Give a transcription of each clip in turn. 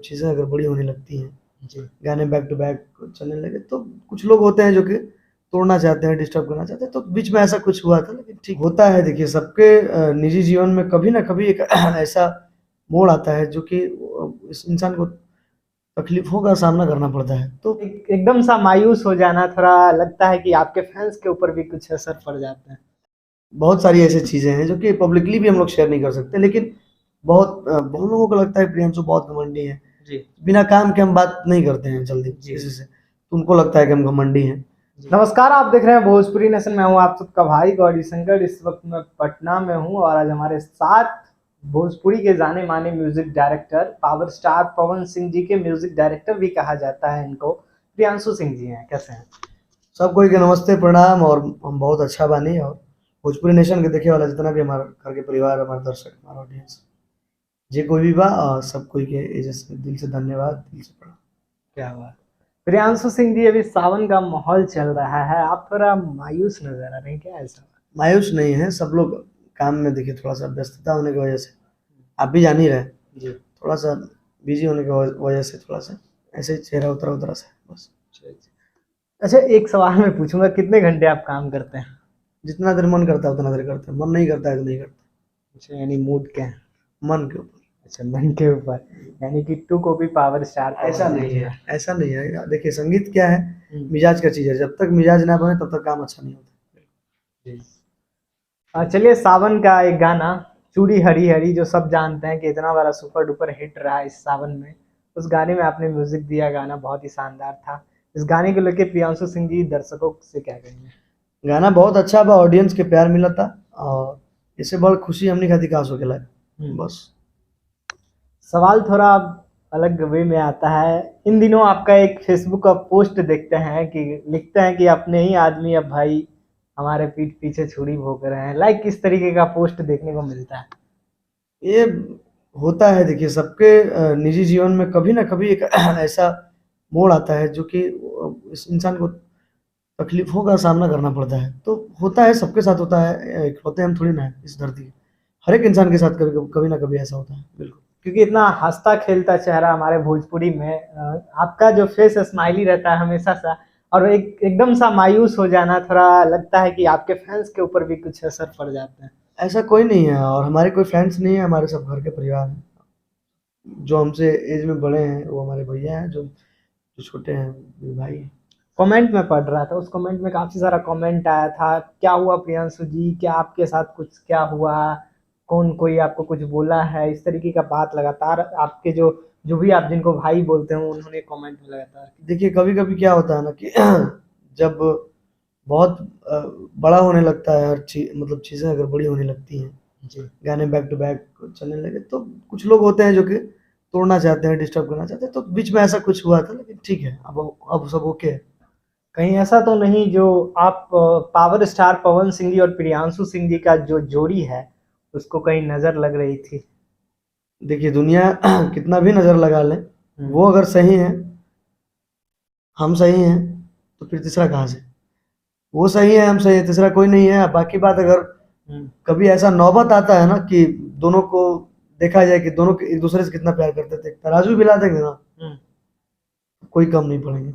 चीज़ें अगर बड़ी होने लगती हैं, जी। गाने बैक टू बैक चलने लगे, तो कुछ लोग होते हैं जो कि तोड़ना चाहते हैं, डिस्टर्ब करना चाहते हैं, तो बीच में ऐसा कुछ हुआ था, लेकिन ठीक होता है। देखिए, सबके निजी जीवन में कभी ना कभी एक ऐसा मोड़ आता है जो कि इस इंसान को तकलीफों का सामना करना पड़ता है। तो एकदम सा मायूस हो जाना, थोड़ा लगता है कि आपके फैंस के ऊपर भी कुछ असर पड़ जाता है। बहुत सारी ऐसी चीज़ें हैं जो कि पब्लिकली भी हम लोग शेयर नहीं कर सकते, लेकिन बहुत लोगों को लगता है प्रियांशु बहुत घमंडी है। जी। बिना काम के हम बात नहीं करते हैं जल्दी किसी से, तो उनको लगता है कि हम घमंडी हैं। नमस्कार, आप देख रहे हैं भोजपुरी नेशन। मैं हूं आप सबका भाई गौरी शंकर। इस वक्त मैं पटना में हूं और आज हमारे साथ भोजपुरी के जाने माने music director, power star Pawan Singh ji के म्यूजिक डायरेक्टर भी कहा जाता है इनको, प्रियांशु सिंह जी हैं। कैसे हैं? सबको के नमस्ते, प्रणाम। और हम बहुत अच्छा बानी, और भोजपुरी नेशन के देखे वाला जितना भी हमारा घर के परिवार, हमारे दर्शक, हमारा ऑडियंस, जे कोई भी बा, सब कोई के एजे से दिल से धन्यवाद, दिल से प्रणाम। क्या बात। प्रियांशु सिंह जी, अभी सावन का माहौल चल रहा है, आप थोड़ा मायूस नजर आ रहे हैं, क्या ऐसा? मायूस नहीं है, सब लोग काम में, देखिए थोड़ा सा व्यस्तता होने की वजह से, आप भी जान ही रहे जी, थोड़ा सा बिजी होने की वजह से थोड़ा सा ऐसे ही चेहरा उतरा उतरा सा बस। अच्छा, एक सवाल मैं पूछूंगा, कितने घंटे आप काम करते हैं? जितना देर मन करता है उतना देर करते हैं, मन नहीं करता है तो नहीं करते। अच्छा, यानी मूड के हैं? मन के ऊपर। अच्छा, मन के ऊपर, यानी कि टू को भी पावर स्टार ऐसा नहीं है, ऐसा नहीं है। देखिए, संगीत क्या है, मिजाज का चीज़ है। जब तक मिजाज ना बने तब तक काम अच्छा नहीं होता। चलिए, सावन का एक गाना चूड़ी हरी हरी, जो सब जानते हैं कि इतना बड़ा सुपर डुपर हिट रहा इस सावन में, उस गाने में आपने म्यूजिक दिया, गाना बहुत ही शानदार था। इस गाने को लेके प्रियांशु सिंह जी दर्शकों से क्या कहेंगे? गाना बहुत अच्छा बा, ऑडियंस के प्यार मिला था, और इससे बड़ खुशी हमने खातिर का हो गेला बस। सवाल थोड़ा अलग वे में आता है। इन दिनों आपका एक फेसबुक का पोस्ट देखते हैं कि लिखते हैं कि अपने ही आदमी अब भाई हमारे पीठ पीछे छुरी भोंक रहे हैं। लाइक किस तरीके का पोस्ट देखने को मिलता है? ये होता है। देखिए, सबके निजी जीवन में कभी ना कभी एक ऐसा मोड़ आता है जो कि इस इंसान को तकलीफों का सामना करना पड़ता है। तो होता है, सबके साथ होता है, इकलौते हम थोड़ी ना है इस धरती के। हर एक इंसान के साथ कभी कभी ना कभी ऐसा होता है, बिल्कुल। क्योंकि इतना हंसता खेलता चेहरा हमारे भोजपुरी में, आपका जो फेस स्माइली रहता है हमेशा सा, और एकदम सा मायूस हो जाना, थोड़ा लगता है कि आपके फैंस के ऊपर भी कुछ असर पड़ जाता है। ऐसा कोई नहीं है, और हमारे कोई फैंस नहीं है, हमारे सब घर के परिवार हैं। जो हमसे एज में बड़े हैं वो हमारे भैया हैं, जो जो छोटे हैं मेरे भाई हैं। कमेंट में पढ़ रहा था, उस कमेंट में काफी सारा कमेंट आया था, क्या हुआ प्रियांशु जी, क्या आपके साथ कुछ क्या हुआ, कौन कोई आपको कुछ बोला है, इस तरीके का बात लगातार आपके जो जो भी आप जिनको भाई बोलते हैं उन्होंने कमेंट में लगातार। देखिए, कभी कभी क्या होता है ना कि जब बहुत बड़ा होने लगता है हर चीज, मतलब चीज़ें अगर बड़ी होने लगती हैं, जी। गाने बैक टू बैक चलने लगे, तो कुछ लोग होते हैं जो कि तोड़ना चाहते हैं, डिस्टर्ब करना चाहते हैं, तो बीच में ऐसा कुछ हुआ था, लेकिन ठीक है, अब सब ओके है। कहीं ऐसा तो नहीं जो आप पावर स्टार पवन सिंह जी और प्रियांशु सिंह जी का जो जोड़ी है उसको कहीं नजर लग रही थी? देखिए, दुनिया कितना भी नज़र लगा ले, वो अगर सही है, हम सही हैं, तो फिर तीसरा कहाँ से? वो सही है, हम सही है, तीसरा कोई नहीं है। बाकी बात, अगर कभी ऐसा नौबत आता है ना कि दोनों को देखा जाए कि दोनों एक दूसरे से कितना प्यार करते थे, तराजू भी ला देंगे ना, कोई कम नहीं पड़ेंगे।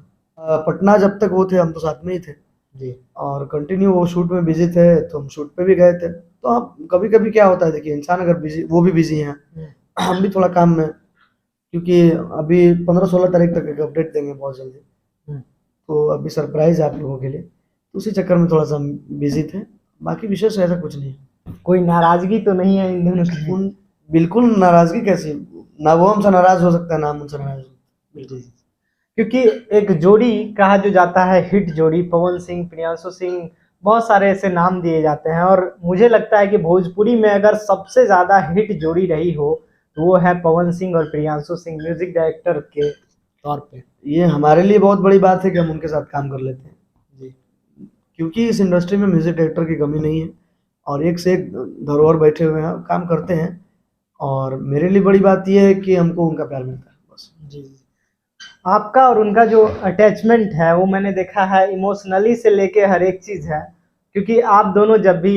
पटना जब तक वो थे, हम तो साथ में ही थे जी, और कंटिन्यू वो शूट में बिजी थे, तो हम शूट पे भी गए थे। तो हम कभी कभी क्या होता है, देखिए, इंसान अगर बिजी, वो भी बिजी हैं, हम भी थोड़ा काम में, क्योंकि अभी 15-16 तारीख तक एक अपडेट देंगे बहुत जल्दी, तो अभी सरप्राइज है आप लोगों के लिए, तो उसी चक्कर में थोड़ा सा बिजी थे। बाकी विशेष ऐसा कुछ नहीं है। कोई नाराजगी तो नहीं है इन दोनों की? बिल्कुल नाराजगी कैसी? ना वो हमसे नाराज हो सकता है, ना हम उनसे नाराज हो सकते हैं। क्योंकि एक जोड़ी कहा जो जाता है, हिट जोड़ी पवन सिंह प्रियांशु सिंह, बहुत सारे ऐसे नाम दिए जाते हैं, और मुझे लगता है कि भोजपुरी में अगर सबसे ज्यादा हिट जोड़ी रही हो तो वो है पवन सिंह और प्रियांशु सिंह, म्यूजिक डायरेक्टर के तौर पे। ये हमारे लिए बहुत बड़ी बात है कि हम उनके साथ काम कर लेते हैं जी, क्योंकि इस इंडस्ट्री में म्यूजिक डायरेक्टर की कमी नहीं है, और एक से एक धरोहर बैठे हुए हैं, काम करते हैं। और मेरे लिए बड़ी बात यह है कि हमको उनका प्यार मिलता है बस जी। आपका और उनका जो अटैचमेंट है वो मैंने देखा है, इमोशनली से लेके हर एक चीज़ है। क्योंकि आप दोनों जब भी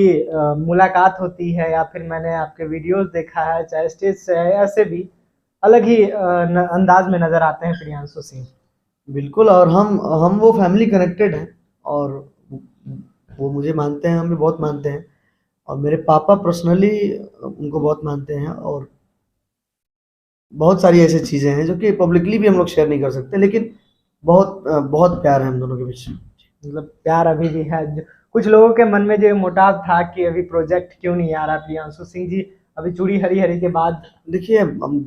मुलाकात होती है, या फिर मैंने आपके वीडियोस देखा है, चाहे स्टेज से है ऐसे भी, अलग ही अंदाज में नजर आते हैं प्रियांशु सिंह। बिल्कुल, और हम वो फैमिली कनेक्टेड हैं, और वो मुझे मानते हैं, हम भी बहुत मानते हैं, और मेरे पापा पर्सनली उनको बहुत मानते हैं, और बहुत सारी ऐसी चीज़ें हैं जो कि पब्लिकली भी हम लोग शेयर नहीं कर सकते, लेकिन बहुत प्यार है हम दोनों के बीच। मतलब प्यार अभी भी है। कुछ लोगों के मन में जो मुटाव था कि अभी प्रोजेक्ट क्यों नहीं आ रहा प्रियांशु सिंह जी, अभी चूड़ी हरी हरी के बाद देखिए, हम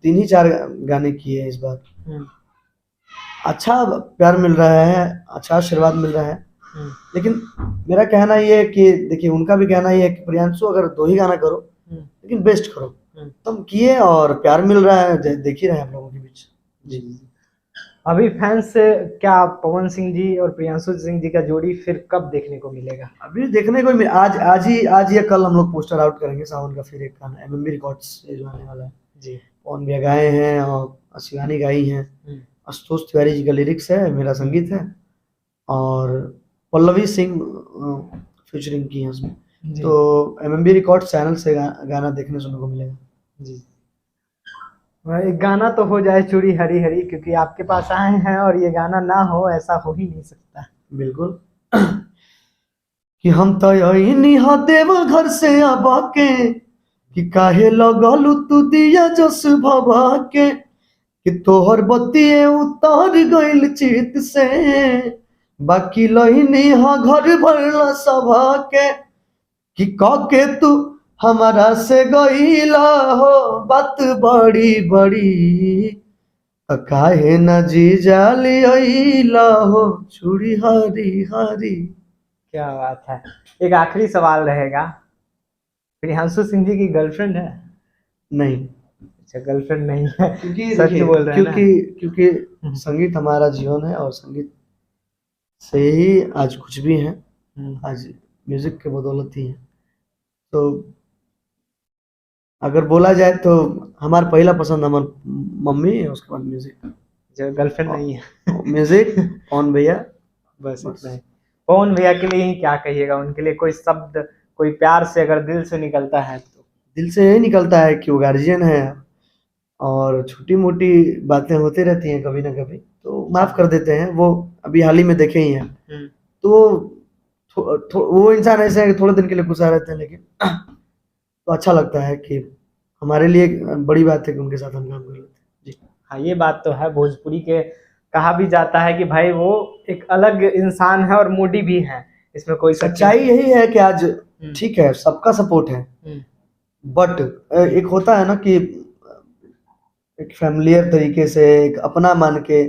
3 ही 4 गाने किए हैं इस बार। अच्छा प्यार मिल रहा है, अच्छा आशीर्वाद मिल रहा है, लेकिन मेरा कहना ये है कि देखिए, उनका भी कहना ये है कि प्रियांशु अगर 2 ही गाना करो, लेकिन बेस्ट करो। तो हम किए, और प्यार मिल रहा है, देख ही रहे हैं आप लोगों के बीच। जी। अभी फैंस से क्या पवन सिंह जी और प्रियांशु सिंह जी का जोड़ी फिर कब देखने को मिलेगा? अभी देखने को आज या कल हम लोग पोस्टर आउट करेंगे सावन का फिर एक गाना एमएमबी रिकॉर्ड्स से जो आने वाला है जी। पवन भैया गाए हैं, और शिवानी गाई हैं, आशुतोष तिवारी जी का लिरिक्स है, मेरा संगीत है, और पल्लवी सिंह फीचरिंग की है उसमें। तो एमएमबी रिकॉर्ड्स चैनल से गाना देखने सुनने को मिलेगा। जी। एक गाना तो हो जाए चूड़ी हरी हरी, क्योंकि आपके पास आए हैं और ये गाना ना हो ऐसा हो ही नहीं सकता। बिल्कुल। कि हम तो यही देव घर से आबा के, कि काहे लगलू तू दिया जस भवा के, कि तोहर बतिये उतार गइल चित से, बाकी लहिनी हा घर भरला सभा के, कि काके तू हमारा से गईला हो बात बड़ी बड़ी, काहे न जी जाली अइला हो चूड़ी हरी हरी। क्या बात है। एक आखिरी सवाल रहेगा, प्रियांशु सिंह जी की गर्लफ्रेंड है? नहीं। अच्छा, गर्लफ्रेंड नहीं है, क्योंकि सच बोल रहे हैं ना? क्योंकि संगीत हमारा जीवन है, और संगीत से ही आज कुछ भी है, आज म्यूजिक के बदौलत ही है। तो अगर बोला जाए तो हमारा पहला पसंद हमार मम्मी है, उसके बाद म्यूजिक। जो गर्लफ्रेंड नहीं है। म्यूजिक पवन भैया, बस इतना ही। पवन भैया के लिए ही क्या कहिएगा, उनके लिए कोई शब्द, कोई प्यार से अगर दिल से निकलता है तो? दिल से यही निकलता है कि वो गार्जियन है, और छोटी मोटी बातें होती रहती हैं कभी ना कभी, तो माफ कर देते हैं। वो अभी हाल ही में देखे ही हैं, तो वो इंसान ऐसे है कि थोड़े दिन के लिए गुस्सा रहते हैं, लेकिन तो अच्छा लगता है कि हमारे लिए बड़ी बात है कि उनके साथ हम काम कर लेते हैं। जी हाँ, ये बात तो है। भोजपुरी के कहा भी जाता है कि भाई वो एक अलग इंसान है और मूडी भी है, इसमें कोई सच्चाई यही है कि आज ठीक है, सबका सपोर्ट है, बट एक होता है ना कि एक फैमिलियर तरीके से, एक अपना मान के,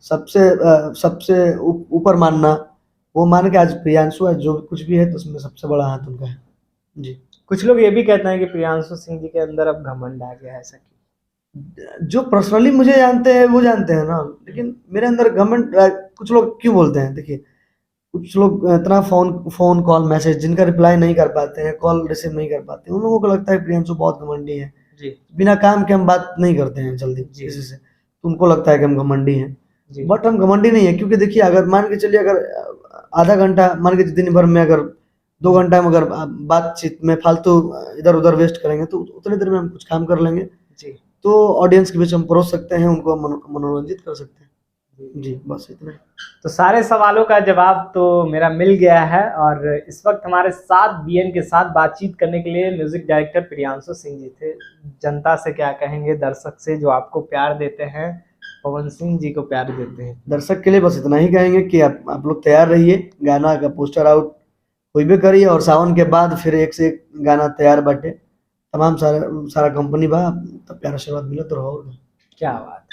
सबसे ऊपर मानना, वो मान के आज प्रियांशु है, जो कुछ भी है तो उसमें सबसे बड़ा हाथ उनका है। जी। कुछ लोग ये भी कहते हैं कि प्रियांशु सिंह जी के अंदर अब घमंड आ गया है, ऐसा क्यों? जो पर्सनली मुझे जानते हैं वो जानते हैं ना, लेकिन मेरे अंदर घमंड कुछ लोग क्यों बोलते हैं? देखिए, कुछ लोग इतना फोन कॉल मैसेज जिनका रिप्लाई नहीं कर पाते हैं, कॉल रिसीव नहीं कर पाते हैं, उन लोगों को लगता है प्रियांशु बहुत घमंडी है। जी। बिना काम के हम बात नहीं करते हैं जल्दी किसी से, तो उनको लगता है कि हम घमंडी हैं, बट हम घमंडी नहीं है। क्योंकि देखिए, अगर मान के चलिए, अगर आधा घंटा मान के दिन भर में अगर 2 घंटा में अगर बातचीत में फालतू इधर उधर वेस्ट करेंगे, तो उतने देर में हम कुछ काम कर लेंगे, जी। तो ऑडियंस के बीच हम परोस सकते हैं, उनको मनोरंजित कर सकते हैं। जी, बस इतना। तो सारे सवालों का जवाब तो मेरा मिल गया है, और इस वक्त हमारे साथ बीएन के साथ बातचीत करने के लिए म्यूजिक डायरेक्टर प्रियांशु सिंह जी थे। जनता से क्या कहेंगे, दर्शक से जो आपको प्यार देते हैं, पवन सिंह जी को प्यार देते हैं? दर्शक के लिए बस इतना ही कहेंगे कि आप लोग तैयार रहिए, गाना का पोस्टर आउट होइबे करिए, और सावन के बाद फिर एक से एक गाना तैयार बाटे, तमाम सारा कंपनी बा, तब प्यार आशीर्वाद मिलत रहो। क्या बात।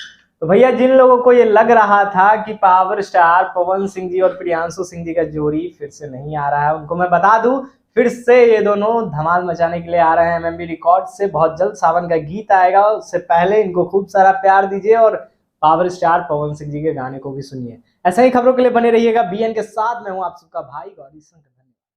तो भैया, जिन लोगों को ये लग रहा था कि पावर स्टार पवन सिंह जी और प्रियांशु सिंह जी का जोड़ी फिर से नहीं आ रहा है, उनको मैं बता दूं, फिर से ये दोनों धमाल मचाने के लिए आ रहे हैं एमएमबी रिकॉर्ड से। बहुत जल्द सावन का गीत आएगा, उससे पहले इनको खूब सारा प्यार दीजिए, और पावर स्टार पवन सिंह जी के गाने को भी सुनिए। ऐसा ही खबरों के लिए बने रहिएगा बीएन के साथ। मैं हूं आप सबका भाई गौरी शंकर।